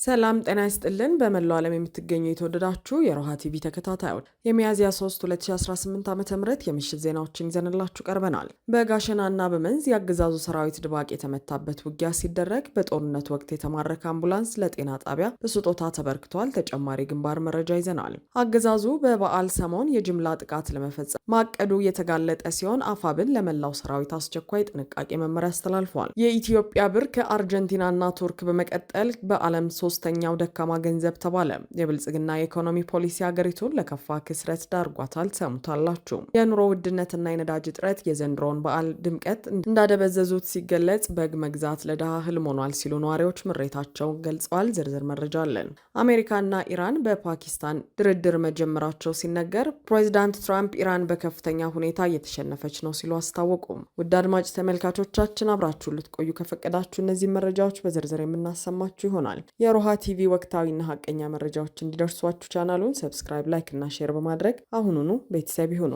ሰላም ጤና ይስጥልን። በመላው ዓለም የምትገኙ የተወደዳችሁ የሮሃ ቲቪ ተከታታዮች የሚያዝያ 3 2018 ዓ.ም የምሽት ዜናዎችን ይዘንላችሁ ቀርበናል። በጋሸናና በመንዝ የአገዛዙ ሰራዊት ድባቅ የተመታበት ውጊያ ሲደረግ በጦርነት ወቅት የተማረከ አምቡላንስ ለጤና ጣቢያ በስጦታ ተበርክቷል። ተጨማሪ ግንባር መረጃ ይዘናል። አገዛዙ በበዓል ሰሞን የጅምላ ጥቃት ለመፈጸም ማቀዱ የተጋለጠ ሲሆን አፋብን ለመላው ሰራዊት አስቸኳይ ጥንቃቄ መመሪያ አስተላልፏል። የኢትዮጵያ ብር ከአርጀንቲናና ቱርክ በመቀጠል በዓለም ሶስተኛው ደካማ ገንዘብ ተባለ። የብልጽግና የኢኮኖሚ ፖሊሲ ሀገሪቱን ለከፋ ክስረት ዳርጓታል። ሰሙታላችሁ። የኑሮ ውድነትና የነዳጅ እጥረት የዘንድሮውን በዓል ድምቀት እንዳደበዘዙት ሲገለጽ በግ መግዛት ለድሃ ህልም ሆኗል ሲሉ ነዋሪዎች ምሬታቸውን ገልጸዋል። ዝርዝር መረጃ አለን። አሜሪካና ኢራን በፓኪስታን ድርድር መጀመራቸው ሲነገር ፕሬዚዳንት ትራምፕ ኢራን በከፍተኛ ሁኔታ እየተሸነፈች ነው ሲሉ አስታወቁ። ውድ አድማጭ ተመልካቾቻችን አብራችሁ ልትቆዩ ከፈቀዳችሁ እነዚህ መረጃዎች በዝርዝር የምናሰማችሁ ይሆናል። የሮሃ ቲቪ ወቅታዊና ሀቀኛ መረጃዎች እንዲደርሷችሁ ቻናሉን ሰብስክራይብ፣ ላይክ እና ሼር በማድረግ አሁኑኑ ቤተሰብ ይሁኑ።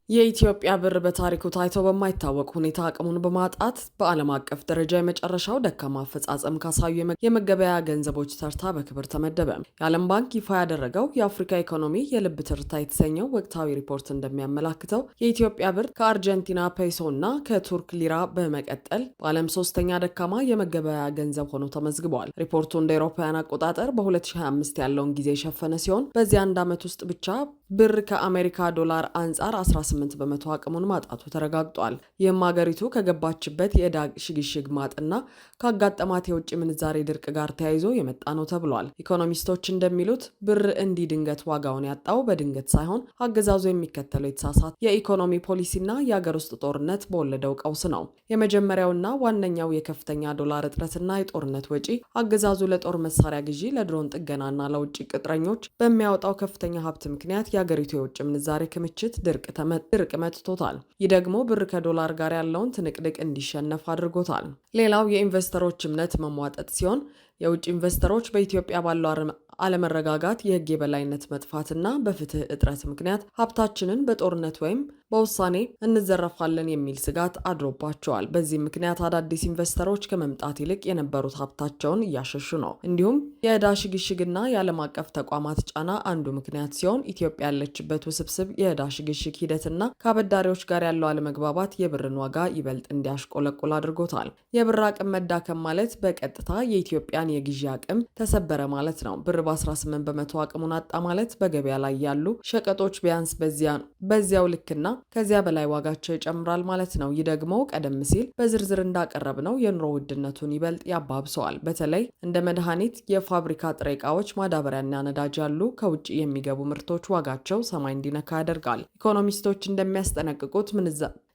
የኢትዮጵያ ብር በታሪኩ ታይቶ በማይታወቅ ሁኔታ አቅሙን በማጣት በዓለም አቀፍ ደረጃ የመጨረሻው ደካማ አፈጻጸም ካሳዩ የመገበያያ ገንዘቦች ተርታ በክብር ተመደበ። የዓለም ባንክ ይፋ ያደረገው የአፍሪካ ኢኮኖሚ የልብ ትርታ የተሰኘው ወቅታዊ ሪፖርት እንደሚያመላክተው የኢትዮጵያ ብር ከአርጀንቲና ፔሶ እና ከቱርክ ሊራ በመቀጠል በዓለም ሶስተኛ ደካማ የመገበያያ ገንዘብ ሆኖ ተመዝግበዋል። ሪፖርቱ እንደ አውሮፓውያን አቆጣጠር በ2025 ያለውን ጊዜ የሸፈነ ሲሆን በዚህ አንድ ዓመት ውስጥ ብቻ ብር ከአሜሪካ ዶላር አንጻር 18 በመቶ አቅሙን ማጣቱ ተረጋግጧል። ይህም ሀገሪቱ ከገባችበት የዕዳ ሽግሽግ ማጥና ካጋጠማት የውጭ ምንዛሬ ድርቅ ጋር ተያይዞ የመጣ ነው ተብሏል። ኢኮኖሚስቶች እንደሚሉት ብር እንዲህ ድንገት ዋጋውን ያጣው በድንገት ሳይሆን አገዛዙ የሚከተለው የተሳሳተ የኢኮኖሚ ፖሊሲና የሀገር ውስጥ ጦርነት በወለደው ቀውስ ነው። የመጀመሪያውና ዋነኛው የከፍተኛ ዶላር እጥረትና የጦርነት ወጪ አገዛዙ ለጦር መሳሪያ ግዢ፣ ለድሮን ጥገናና ለውጭ ቅጥረኞች በሚያወጣው ከፍተኛ ሀብት ምክንያት የሀገሪቱ የውጭ ምንዛሬ ክምችት ድርቅ መትቶታል። ይህ ደግሞ ብር ከዶላር ጋር ያለውን ትንቅንቅ እንዲሸነፍ አድርጎታል። ሌላው የኢንቨስተሮች እምነት መሟጠጥ ሲሆን የውጭ ኢንቨስተሮች በኢትዮጵያ ባለው አለመረጋጋት፣ የሕግ የበላይነት መጥፋትና በፍትህ እጥረት ምክንያት ሀብታችንን በጦርነት ወይም በውሳኔ እንዘረፋለን የሚል ስጋት አድሮባቸዋል። በዚህም ምክንያት አዳዲስ ኢንቨስተሮች ከመምጣት ይልቅ የነበሩት ሀብታቸውን እያሸሹ ነው። እንዲሁም የዕዳ ሽግሽግና የዓለም አቀፍ ተቋማት ጫና አንዱ ምክንያት ሲሆን ኢትዮጵያ ያለችበት ውስብስብ የዕዳ ሽግሽግ ሂደትና ከአበዳሪዎች ጋር ያለው አለመግባባት የብርን ዋጋ ይበልጥ እንዲያሽቆለቁል አድርጎታል። የብር አቅም መዳከም ማለት በቀጥታ የኢትዮጵያን የግዢ አቅም ተሰበረ ማለት ነው። ብር በ18 በመቶ አቅሙን አጣ ማለት በገበያ ላይ ያሉ ሸቀጦች ቢያንስ በዚያው ልክና ከዚያ በላይ ዋጋቸው ይጨምራል ማለት ነው። ይህ ደግሞ ቀደም ሲል በዝርዝር እንዳቀረብነው የኑሮ ውድነቱን ይበልጥ ያባብሰዋል። በተለይ እንደ መድኃኒት፣ የፋብሪካ ጥሬ ዕቃዎች፣ ማዳበሪያና ነዳጅ ያሉ ከውጭ የሚገቡ ምርቶች ዋጋቸው ሰማይ እንዲነካ ያደርጋል። ኢኮኖሚስቶች እንደሚያስጠነቅቁት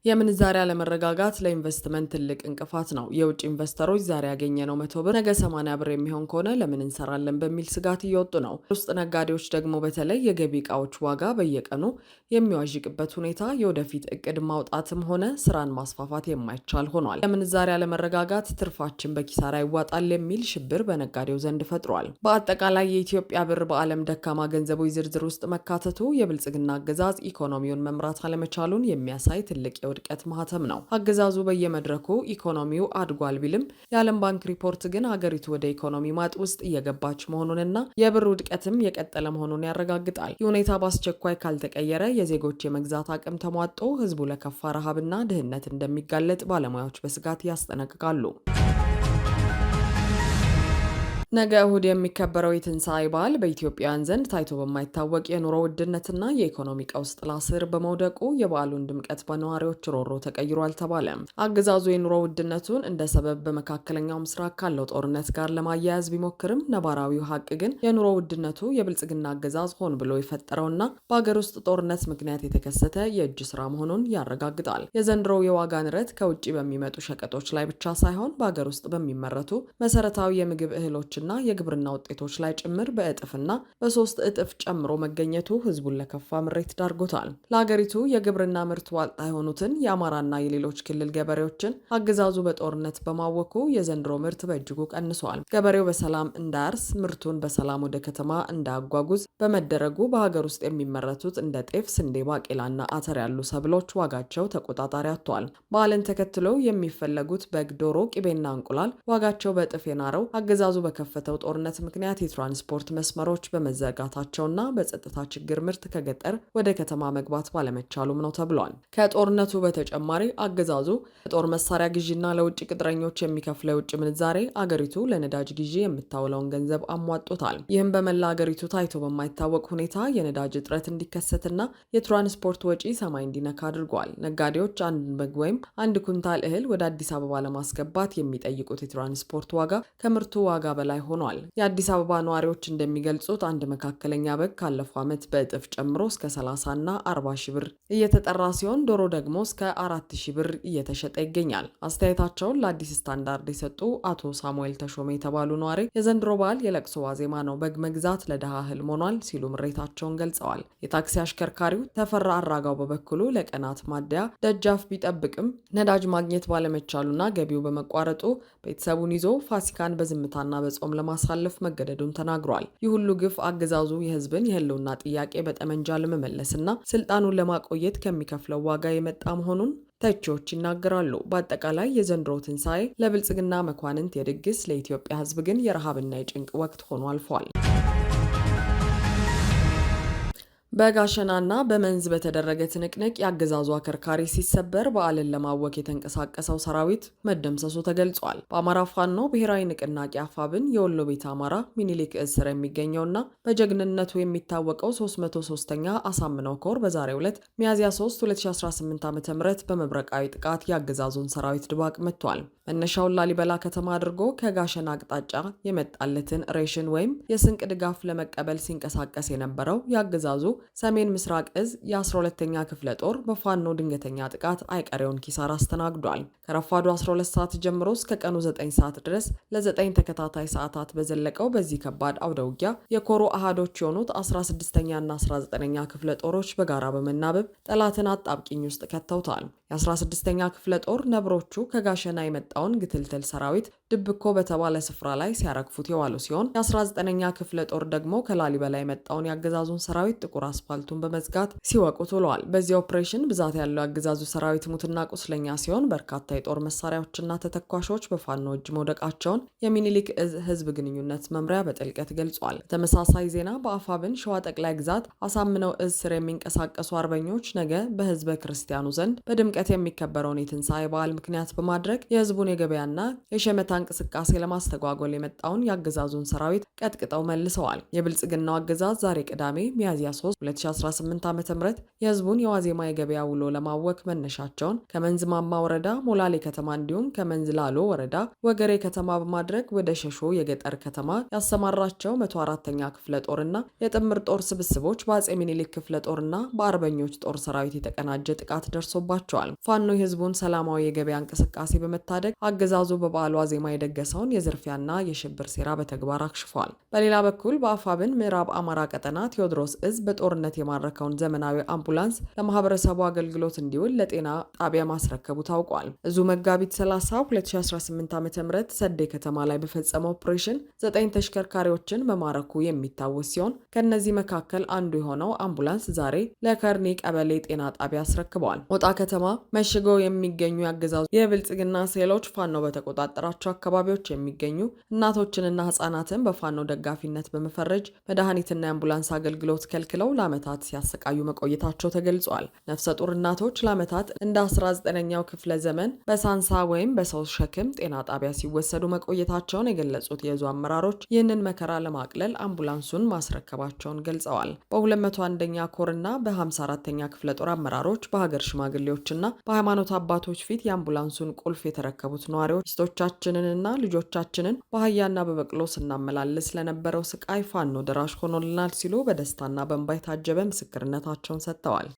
የምንዛሬ አለመረጋጋት ለኢንቨስትመንት ትልቅ እንቅፋት ነው። የውጭ ኢንቨስተሮች ዛሬ ያገኘነው 100 ብር ነገ 80 ብር የሚሆን ከሆነ ለምን እንሰራለን በሚል ስጋት እየወጡ ነው። ውስጥ ነጋዴዎች ደግሞ በተለይ የገቢ ዕቃዎች ዋጋ በየቀኑ የሚዋዥቅበት ሁኔታ የወደፊት እቅድ ማውጣትም ሆነ ስራን ማስፋፋት የማይቻል ሆኗል። የምንዛሬ አለመረጋጋት ትርፋችን በኪሳራ ይዋጣል የሚል ሽብር በነጋዴው ዘንድ ፈጥሯል። በአጠቃላይ የኢትዮጵያ ብር በዓለም ደካማ ገንዘቦች ዝርዝር ውስጥ መካተቱ የብልጽግና አገዛዝ ኢኮኖሚውን መምራት አለመቻሉን የሚያሳይ ትልቅ ውድቀት ማህተም ነው። አገዛዙ በየመድረኩ ኢኮኖሚው አድጓል ቢልም የዓለም ባንክ ሪፖርት ግን ሀገሪቱ ወደ ኢኮኖሚ ማጥ ውስጥ እየገባች መሆኑንና የብር ውድቀትም የቀጠለ መሆኑን ያረጋግጣል። ይህ ሁኔታ በአስቸኳይ ካልተቀየረ የዜጎች የመግዛት አቅም ተሟጦ ህዝቡ ለከፋ ረሃብና ድህነት እንደሚጋለጥ ባለሙያዎች በስጋት ያስጠነቅቃሉ። ነገ እሁድ የሚከበረው የትንሣኤ በዓል በኢትዮጵያውያን ዘንድ ታይቶ በማይታወቅ የኑሮ ውድነትና የኢኮኖሚ ቀውስ ጥላ ስር በመውደቁ የበዓሉን ድምቀት በነዋሪዎች ሮሮ ተቀይሯል ተባለ። አገዛዙ የኑሮ ውድነቱን እንደ ሰበብ በመካከለኛው ምስራቅ ካለው ጦርነት ጋር ለማያያዝ ቢሞክርም ነባራዊው ሀቅ ግን የኑሮ ውድነቱ የብልጽግና አገዛዝ ሆን ብሎ የፈጠረውና በሀገር ውስጥ ጦርነት ምክንያት የተከሰተ የእጅ ስራ መሆኑን ያረጋግጣል። የዘንድሮው የዋጋ ንረት ከውጭ በሚመጡ ሸቀጦች ላይ ብቻ ሳይሆን በሀገር ውስጥ በሚመረቱ መሰረታዊ የምግብ እህሎች ፍራፍሬዎችና የግብርና ውጤቶች ላይ ጭምር በእጥፍና በ3 እጥፍ ጨምሮ መገኘቱ ህዝቡን ለከፋ ምሬት ዳርጎታል። ለሀገሪቱ የግብርና ምርት ዋልታ የሆኑትን የአማራና የሌሎች ክልል ገበሬዎችን አገዛዙ በጦርነት በማወኩ የዘንድሮ ምርት በእጅጉ ቀንሷል። ገበሬው በሰላም እንዳያርስ፣ ምርቱን በሰላም ወደ ከተማ እንዳያጓጉዝ በመደረጉ በሀገር ውስጥ የሚመረቱት እንደ ጤፍ፣ ስንዴ፣ ባቄላና አተር ያሉ ሰብሎች ዋጋቸው ተቆጣጣሪ አጥቷል። በዓልን ተከትሎ የሚፈለጉት በግ፣ ዶሮ፣ ቅቤና እንቁላል ዋጋቸው በእጥፍ የናረው አገዛዙ በከፈተው ጦርነት ምክንያት የትራንስፖርት መስመሮች በመዘጋታቸውና በጸጥታ ችግር ምርት ከገጠር ወደ ከተማ መግባት ባለመቻሉም ነው ተብሏል። ከጦርነቱ በተጨማሪ አገዛዙ ለጦር መሳሪያ ግዢና ለውጭ ቅጥረኞች የሚከፍለው የውጭ ምንዛሬ አገሪቱ ለነዳጅ ግዢ የምታውለውን ገንዘብ አሟጦታል። ይህም በመላ አገሪቱ ታይቶ በማይታወቅ ሁኔታ የነዳጅ እጥረት እንዲከሰትና የትራንስፖርት ወጪ ሰማይ እንዲነካ አድርጓል። ነጋዴዎች አንድ በግ ወይም አንድ ኩንታል እህል ወደ አዲስ አበባ ለማስገባት የሚጠይቁት የትራንስፖርት ዋጋ ከምርቱ ዋጋ በላይ ሆኗል። የአዲስ አበባ ነዋሪዎች እንደሚገልጹት አንድ መካከለኛ በግ ካለፈው ዓመት በእጥፍ ጨምሮ እስከ 30 እና 40 ሺህ ብር እየተጠራ ሲሆን ዶሮ ደግሞ እስከ 4 ሺህ ብር እየተሸጠ ይገኛል። አስተያየታቸውን ለአዲስ ስታንዳርድ የሰጡ አቶ ሳሙኤል ተሾመ የተባሉ ነዋሪ የዘንድሮ በዓል የለቅሶ ዋዜማ ነው፣ በግ መግዛት ለድሃ ህልም ሆኗል ሲሉ ምሬታቸውን ገልጸዋል። የታክሲ አሽከርካሪው ተፈራ አራጋው በበኩሉ ለቀናት ማደያ ደጃፍ ቢጠብቅም ነዳጅ ማግኘት ባለመቻሉና ገቢው በመቋረጡ ቤተሰቡን ይዞ ፋሲካን በዝምታና በጾም ለማሳለፍ መገደዱን ተናግሯል። ይህ ሁሉ ግፍ አገዛዙ የህዝብን የህልውና ጥያቄ በጠመንጃ ለመመለስና ስልጣኑን ለማቆየት ከሚከፍለው ዋጋ የመጣ መሆኑን ተቺዎች ይናገራሉ። በአጠቃላይ የዘንድሮ ትንሣኤ ለብልጽግና መኳንንት የድግስ፣ ለኢትዮጵያ ህዝብ ግን የረሃብና የጭንቅ ወቅት ሆኖ አልፏል። በጋሸናና በመንዝ በተደረገ ትንቅንቅ የአገዛዙ አከርካሪ ሲሰበር በዓልን ለማወክ የተንቀሳቀሰው ሰራዊት መደምሰሱ ተገልጿል። በአማራ ፋኖ ብሔራዊ ንቅናቄ አፋብን የወሎ ቤተ አማራ ሚኒሊክ እዝ ስር የሚገኘውና በጀግንነቱ የሚታወቀው 303ኛ አሳምነው ኮር በዛሬው ዕለት ሚያዝያ 3 2018 ዓ.ም በመብረቃዊ ጥቃት የአገዛዙን ሰራዊት ድባቅ መቷል። መነሻውን ላሊበላ ከተማ አድርጎ ከጋሸና አቅጣጫ የመጣለትን ሬሽን ወይም የስንቅ ድጋፍ ለመቀበል ሲንቀሳቀስ የነበረው የአገዛዙ ሰሜን ምስራቅ እዝ የ12ኛ ክፍለ ጦር በፋኖ ድንገተኛ ጥቃት አይቀሬውን ኪሳራ አስተናግዷል። ከረፋዱ 12 ሰዓት ጀምሮ እስከ ቀኑ 9 ሰዓት ድረስ ለ9 ተከታታይ ሰዓታት በዘለቀው በዚህ ከባድ አውደ ውጊያ የኮሩ አሃዶች የሆኑት 16ኛና 19ኛ ክፍለ ጦሮች በጋራ በመናበብ ጠላትን አጣብቂኝ ውስጥ ከተውታል። የ16ኛ ክፍለ ጦር ነብሮቹ ከጋሸና የመጣውን ግትልትል ሰራዊት ድብኮ በተባለ ስፍራ ላይ ሲያረግፉት የዋሉ ሲሆን የ19ኛ ክፍለ ጦር ደግሞ ከላሊበላ የመጣውን የአገዛዙን ሰራዊት ጥቁር አስፋልቱን በመዝጋት ሲወቁት ውለዋል። በዚህ ኦፕሬሽን ብዛት ያለው የአገዛዙ ሰራዊት ሙትና ቁስለኛ ሲሆን በርካታ የጦር መሳሪያዎችና ተተኳሾች በፋኖ እጅ መውደቃቸውን የሚኒሊክ እዝ ህዝብ ግንኙነት መምሪያ በጥልቀት ገልጿል። ተመሳሳይ ዜና በአፋብን ሸዋ ጠቅላይ ግዛት አሳምነው እዝ ስር የሚንቀሳቀሱ አርበኞች ነገ በህዝበ ክርስቲያኑ ዘንድ በድምቀት የሚከበረውን የትንሣኤ በዓል ምክንያት በማድረግ የህዝቡን የገበያና የሸመታ እንቅስቃሴ ለማስተጓጎል የመጣውን የአገዛዙን ሰራዊት ቀጥቅጠው መልሰዋል። የብልጽግናው አገዛዝ ዛሬ ቅዳሜ ሚያዝያ 3 2018 ዓ.ም የህዝቡን የዋዜማ የገበያ ውሎ ለማወክ መነሻቸውን ከመንዝ ማማ ወረዳ ሞላሌ ከተማ እንዲሁም ከመንዝ ላሎ ወረዳ ወገሬ ከተማ በማድረግ ወደ ሸሾ የገጠር ከተማ ያሰማራቸው 104ኛ ክፍለ ጦርና የጥምር ጦር ስብስቦች በአጼ ሚኒሊክ ክፍለ ጦርና በአርበኞች ጦር ሰራዊት የተቀናጀ ጥቃት ደርሶባቸዋል። ፋኖ የህዝቡን ሰላማዊ የገበያ እንቅስቃሴ በመታደግ አገዛዙ በበዓሉ ዋዜማ የደገሰውን የዝርፊያና የሽብር ሴራ በተግባር አክሽፏል። በሌላ በኩል በአፋብን ምዕራብ አማራ ቀጠና ቴዎድሮስ እዝ በጦርነት የማረከውን ዘመናዊ አምቡላንስ ለማህበረሰቡ አገልግሎት እንዲውል ለጤና ጣቢያ ማስረከቡ ታውቋል። እዙ መጋቢት 30 2018 ዓ.ም ሰዴ ከተማ ላይ በፈጸመው ኦፕሬሽን 9 ተሽከርካሪዎችን መማረኩ የሚታወስ ሲሆን ከነዚህ መካከል አንዱ የሆነው አምቡላንስ ዛሬ ለከርኒ ቀበሌ ጤና ጣቢያ አስረክበዋል። ሞጣ ከተማ መሽገው የሚገኙ ያገዛዙ የብልጽግና ሴሎች ፋኖ በተቆጣጠራቸው አካባቢዎች የሚገኙ እናቶችንና ህጻናትን በፋኖ ደጋፊነት በመፈረጅ መድኃኒትና የአምቡላንስ አገልግሎት ከልክለው ለዓመታት ሲያሰቃዩ መቆየታቸው ተገልጿል። ነፍሰ ጡር እናቶች ለዓመታት እንደ 19ኛው ክፍለ ዘመን በሳንሳ ወይም በሰው ሸክም ጤና ጣቢያ ሲወሰዱ መቆየታቸውን የገለጹት የእዙ አመራሮች ይህንን መከራ ለማቅለል አምቡላንሱን ማስረከባቸውን ገልጸዋል። በ201ኛ ኮርና በ54ኛ ክፍለ ጦር አመራሮች በሀገር ሽማግሌዎችና በሃይማኖት አባቶች ፊት የአምቡላንሱን ቁልፍ የተረከቡት ነዋሪዎች ሚስቶቻችንንና ልጆቻችንን በአህያና በበቅሎ ስናመላልስ ለነበረው ስቃይ ፋኖ ደራሽ ሆኖልናል ሲሉ በደስታና በእንባ የታጀበ ምስክርነታቸውን ሰጥተዋል።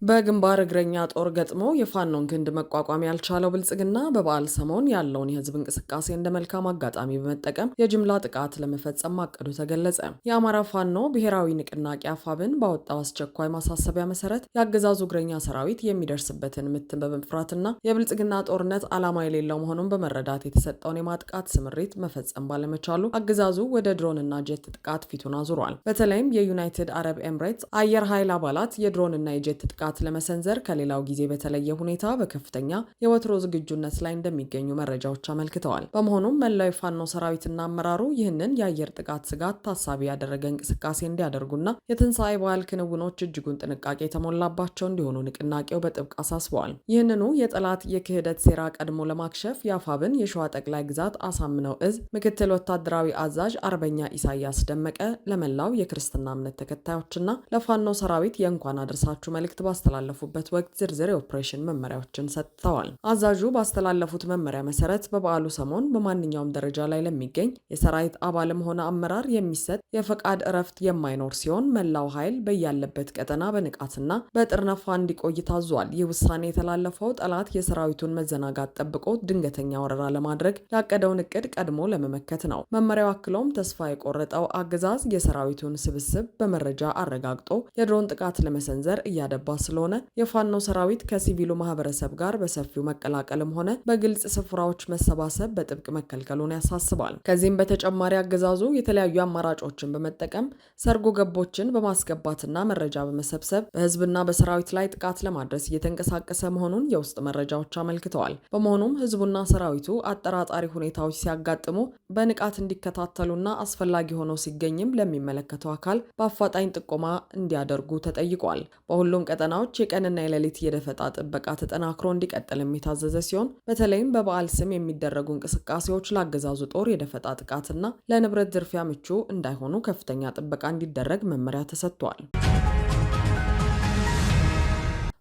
በግንባር እግረኛ ጦር ገጥሞ የፋኖን ክንድ መቋቋም ያልቻለው ብልጽግና በበዓል ሰሞን ያለውን የህዝብ እንቅስቃሴ እንደ መልካም አጋጣሚ በመጠቀም የጅምላ ጥቃት ለመፈጸም ማቀዱ ተገለጸ። የአማራ ፋኖ ብሔራዊ ንቅናቄ አፋብን ባወጣው አስቸኳይ ማሳሰቢያ መሰረት የአገዛዙ እግረኛ ሰራዊት የሚደርስበትን ምት በመፍራትና የብልጽግና ጦርነት ዓላማ የሌለው መሆኑን በመረዳት የተሰጠውን የማጥቃት ስምሪት መፈጸም ባለመቻሉ አገዛዙ ወደ ድሮንና ጄት ጥቃት ፊቱን አዙሯል። በተለይም የዩናይትድ አረብ ኤምሬትስ አየር ኃይል አባላት የድሮንና የጄት ጥቃት ለመሰንዘር ከሌላው ጊዜ በተለየ ሁኔታ በከፍተኛ የወትሮ ዝግጁነት ላይ እንደሚገኙ መረጃዎች አመልክተዋል። በመሆኑም መላው የፋኖ ሰራዊትና አመራሩ ይህንን የአየር ጥቃት ስጋት ታሳቢ ያደረገ እንቅስቃሴ እንዲያደርጉና የትንሣኤ በዓል ክንውኖች እጅጉን ጥንቃቄ የተሞላባቸው እንዲሆኑ ንቅናቄው በጥብቅ አሳስበዋል። ይህንኑ የጠላት የክህደት ሴራ ቀድሞ ለማክሸፍ የአፋብን የሸዋ ጠቅላይ ግዛት አሳምነው እዝ ምክትል ወታደራዊ አዛዥ አርበኛ ኢሳያስ ደመቀ ለመላው የክርስትና እምነት ተከታዮችና ለፋኖ ሰራዊት የእንኳን አድርሳችሁ መልእክት ባስተላለፉበት ወቅት ዝርዝር የኦፕሬሽን መመሪያዎችን ሰጥተዋል። አዛዡ ባስተላለፉት መመሪያ መሰረት በበዓሉ ሰሞን በማንኛውም ደረጃ ላይ ለሚገኝ የሰራዊት አባልም ሆነ አመራር የሚሰጥ የፈቃድ እረፍት የማይኖር ሲሆን መላው ኃይል በያለበት ቀጠና በንቃትና በጥርነፋ እንዲቆይ ታዟል። ይህ ውሳኔ የተላለፈው ጠላት የሰራዊቱን መዘናጋት ጠብቆ ድንገተኛ ወረራ ለማድረግ ያቀደውን እቅድ ቀድሞ ለመመከት ነው። መመሪያው አክሎም ተስፋ የቆረጠው አገዛዝ የሰራዊቱን ስብስብ በመረጃ አረጋግጦ የድሮን ጥቃት ለመሰንዘር እያደባ ስለሆነ የፋኖ ሰራዊት ከሲቪሉ ማህበረሰብ ጋር በሰፊው መቀላቀልም ሆነ በግልጽ ስፍራዎች መሰባሰብ በጥብቅ መከልከሉን ያሳስባል። ከዚህም በተጨማሪ አገዛዙ የተለያዩ አማራጮችን በመጠቀም ሰርጎ ገቦችን በማስገባትና መረጃ በመሰብሰብ በህዝብና በሰራዊት ላይ ጥቃት ለማድረስ እየተንቀሳቀሰ መሆኑን የውስጥ መረጃዎች አመልክተዋል። በመሆኑም ህዝቡና ሰራዊቱ አጠራጣሪ ሁኔታዎች ሲያጋጥሙ በንቃት እንዲከታተሉና አስፈላጊ ሆኖ ሲገኝም ለሚመለከተው አካል በአፋጣኝ ጥቆማ እንዲያደርጉ ተጠይቋል። በሁሉም ቀጠናዎች የቀንና የሌሊት የደፈጣ ጥበቃ ተጠናክሮ እንዲቀጥልም የታዘዘ ሲሆን በተለይም በበዓል ስም የሚደረጉ እንቅስቃሴዎች ለአገዛዙ ጦር የደፈጣ ጥቃትና ለንብረት ዝርፊያ ምቹ እንዳይሆኑ ከፍተኛ ጥበቃ እንዲደረግ መመሪያ ተሰጥቷል።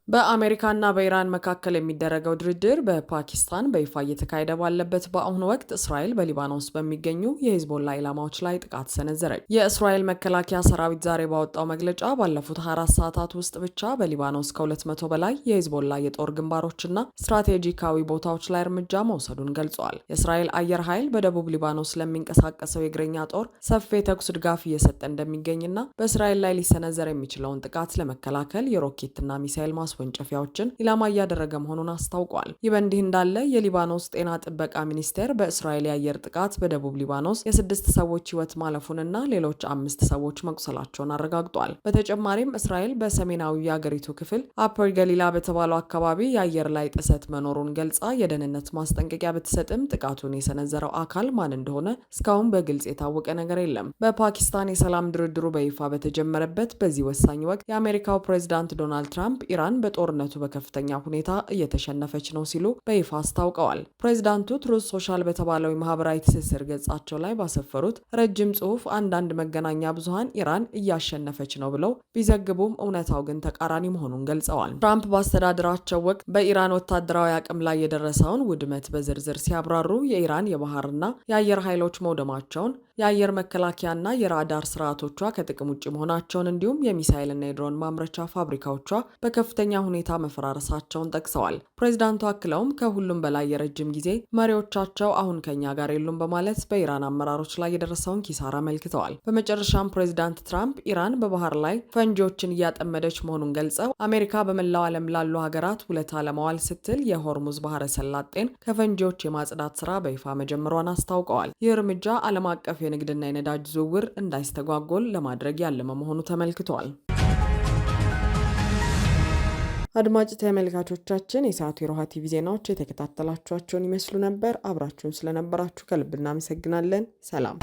በአሜሪካና በኢራን መካከል የሚደረገው ድርድር በፓኪስታን በይፋ እየተካሄደ ባለበት በአሁኑ ወቅት እስራኤል በሊባኖስ በሚገኙ የሂዝቦላ ኢላማዎች ላይ ጥቃት ሰነዘረች። የእስራኤል መከላከያ ሰራዊት ዛሬ ባወጣው መግለጫ ባለፉት 24 ሰዓታት ውስጥ ብቻ በሊባኖስ ከ200 በላይ የሂዝቦላ የጦር ግንባሮችና ስትራቴጂካዊ ቦታዎች ላይ እርምጃ መውሰዱን ገልጿል። የእስራኤል አየር ኃይል በደቡብ ሊባኖስ ለሚንቀሳቀሰው የእግረኛ ጦር ሰፊ የተኩስ ድጋፍ እየሰጠ እንደሚገኝና በእስራኤል ላይ ሊሰነዘር የሚችለውን ጥቃት ለመከላከል የሮኬትና ሚሳይል ወንጨፊያዎችን ኢላማ እያደረገ መሆኑን አስታውቋል። ይህ በእንዲህ እንዳለ የሊባኖስ ጤና ጥበቃ ሚኒስቴር በእስራኤል የአየር ጥቃት በደቡብ ሊባኖስ የ6 ሰዎች ሕይወት ማለፉንና ሌሎች 5 ሰዎች መቁሰላቸውን አረጋግጧል። በተጨማሪም እስራኤል በሰሜናዊ የአገሪቱ ክፍል አፐር ገሊላ በተባለው አካባቢ የአየር ላይ ጥሰት መኖሩን ገልጻ የደህንነት ማስጠንቀቂያ ብትሰጥም ጥቃቱን የሰነዘረው አካል ማን እንደሆነ እስካሁን በግልጽ የታወቀ ነገር የለም። በፓኪስታን የሰላም ድርድሩ በይፋ በተጀመረበት በዚህ ወሳኝ ወቅት የአሜሪካው ፕሬዚዳንት ዶናልድ ትራምፕ ኢራን በጦርነቱ በከፍተኛ ሁኔታ እየተሸነፈች ነው ሲሉ በይፋ አስታውቀዋል። ፕሬዚዳንቱ ትሩዝ ሶሻል በተባለው የማህበራዊ ትስስር ገጻቸው ላይ ባሰፈሩት ረጅም ጽሑፍ አንዳንድ መገናኛ ብዙሃን ኢራን እያሸነፈች ነው ብለው ቢዘግቡም እውነታው ግን ተቃራኒ መሆኑን ገልጸዋል። ትራምፕ በአስተዳደራቸው ወቅት በኢራን ወታደራዊ አቅም ላይ የደረሰውን ውድመት በዝርዝር ሲያብራሩ የኢራን የባህርና የአየር ኃይሎች መውደማቸውን፣ የአየር መከላከያና የራዳር ስርዓቶቿ ከጥቅም ውጭ መሆናቸውን እንዲሁም የሚሳይልና የድሮን ማምረቻ ፋብሪካዎቿ በከፍተኛ ሁኔታ መፈራረሳቸውን ጠቅሰዋል። ፕሬዚዳንቱ አክለውም ከሁሉም በላይ የረጅም ጊዜ መሪዎቻቸው አሁን ከኛ ጋር የሉም በማለት በኢራን አመራሮች ላይ የደረሰውን ኪሳራ አመልክተዋል። በመጨረሻም ፕሬዚዳንት ትራምፕ ኢራን በባህር ላይ ፈንጂዎችን እያጠመደች መሆኑን ገልጸው አሜሪካ በመላው ዓለም ላሉ ሀገራት ውለታ ለማዋል ስትል የሆርሙዝ ባህረ ሰላጤን ከፈንጂዎች የማጽዳት ስራ በይፋ መጀመሯን አስታውቀዋል። ይህ እርምጃ ዓለም አቀፍ የንግድና የነዳጅ ዝውውር እንዳይስተጓጎል ለማድረግ ያለመ መሆኑ ተመልክቷል። አድማጭ ተመልካቾቻችን የሰዓቱ የሮሃ ቲቪ ዜናዎች የተከታተላችኋቸውን ይመስሉ ነበር። አብራችሁን ስለነበራችሁ ከልብ እናመሰግናለን። ሰላም።